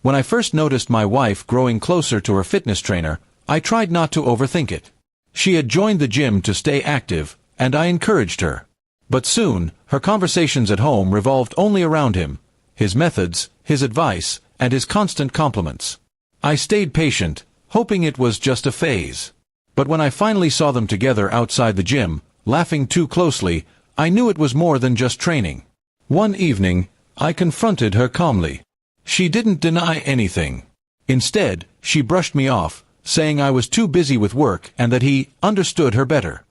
When I first noticed my wife growing closer to her fitness trainer, I tried not to overthink it. She had joined the gym to stay active, and I encouraged her. But soon, her conversations at home revolved only around him, his methods, his advice, and his constant compliments. I stayed patient, hoping it was just a phase. But when I finally saw them together outside the gym, laughing too closely, I knew it was more than just training. One evening, I confronted her calmly. She didn't deny anything. Instead, she brushed me off, saying I was too busy with work and that he understood her better.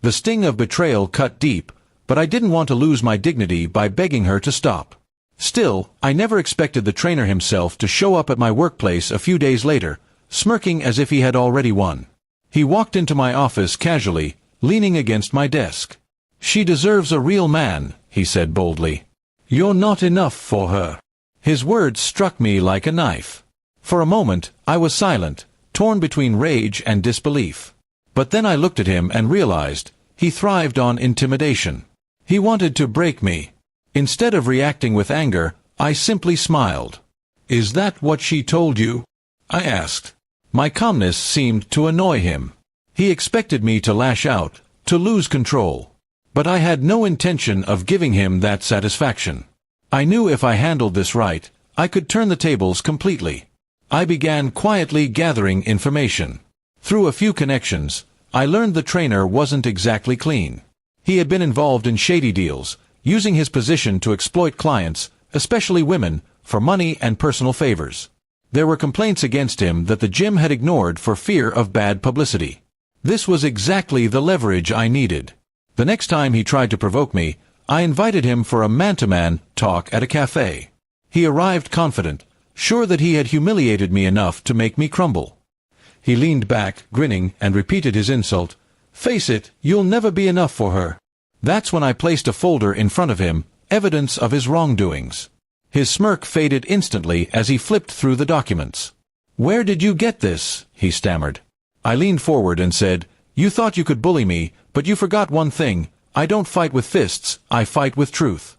The sting of betrayal cut deep, but I didn't want to lose my dignity by begging her to stop. Still, I never expected the trainer himself to show up at my workplace a few days later, smirking as if he had already won. He walked into my office casually, leaning against my desk. "She deserves a real man," he said boldly. "You're not enough for her." His words struck me like a knife. For a moment, I was silent, torn between rage and disbelief. But then I looked at him and realized, he thrived on intimidation. He wanted to break me. Instead of reacting with anger, I simply smiled. "Is that what she told you?" I asked. My calmness seemed to annoy him. He expected me to lash out, to lose control. But I had no intention of giving him that satisfaction. I knew if I handled this right, I could turn the tables completely. I began quietly gathering information. Through a few connections, I learned the trainer wasn't exactly clean. He had been involved in shady deals, using his position to exploit clients, especially women, for money and personal favors. There were complaints against him that the gym had ignored for fear of bad publicity. This was exactly the leverage I needed. The next time he tried to provoke me, I invited him for a man-to-man talk at a cafe. He arrived confident, sure that he had humiliated me enough to make me crumble. He leaned back, grinning, and repeated his insult. "Face it, you'll never be enough for her." That's when I placed a folder in front of him, evidence of his wrongdoings. His smirk faded instantly as he flipped through the documents. "Where did you get this?" he stammered. I leaned forward and said, "You thought you could bully me, but you forgot one thing. I don't fight with fists, I fight with truth."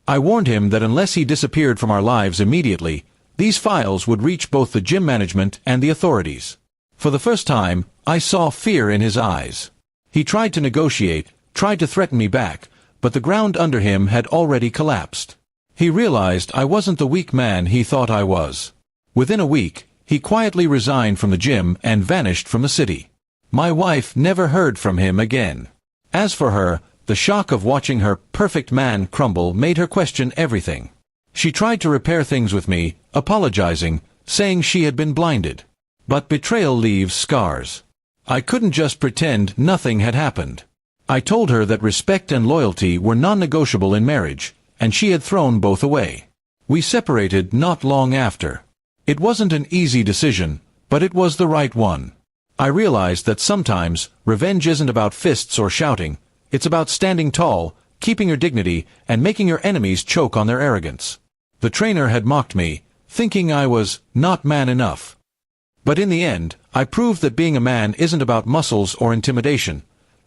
I warned him that unless he disappeared from our lives immediately, these files would reach both the gym management and the authorities. For the first time, I saw fear in his eyes. He tried to negotiate, tried to threaten me back, but the ground under him had already collapsed. He realized I wasn't the weak man he thought I was. Within a week, he quietly resigned from the gym and vanished from the city. My wife never heard from him again. As for her, the shock of watching her perfect man crumble made her question everything. She tried to repair things with me, apologizing, saying she had been blinded. But betrayal leaves scars. I couldn't just pretend nothing had happened. I told her that respect and loyalty were non-negotiable in marriage, and she had thrown both away. We separated not long after. It wasn't an easy decision, but it was the right one. I realized that sometimes, revenge isn't about fists or shouting, it's about standing tall, keeping your dignity, and making your enemies choke on their arrogance. The trainer had mocked me, thinking I was not man enough. But in the end, I proved that being a man isn't about muscles or intimidation.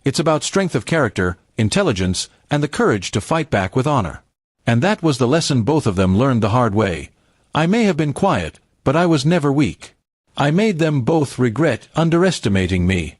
It's about strength of character, intelligence, and the courage to fight back with honor. And that was the lesson both of them learned the hard way. I may have been quiet, but I was never weak. I made them both regret underestimating me.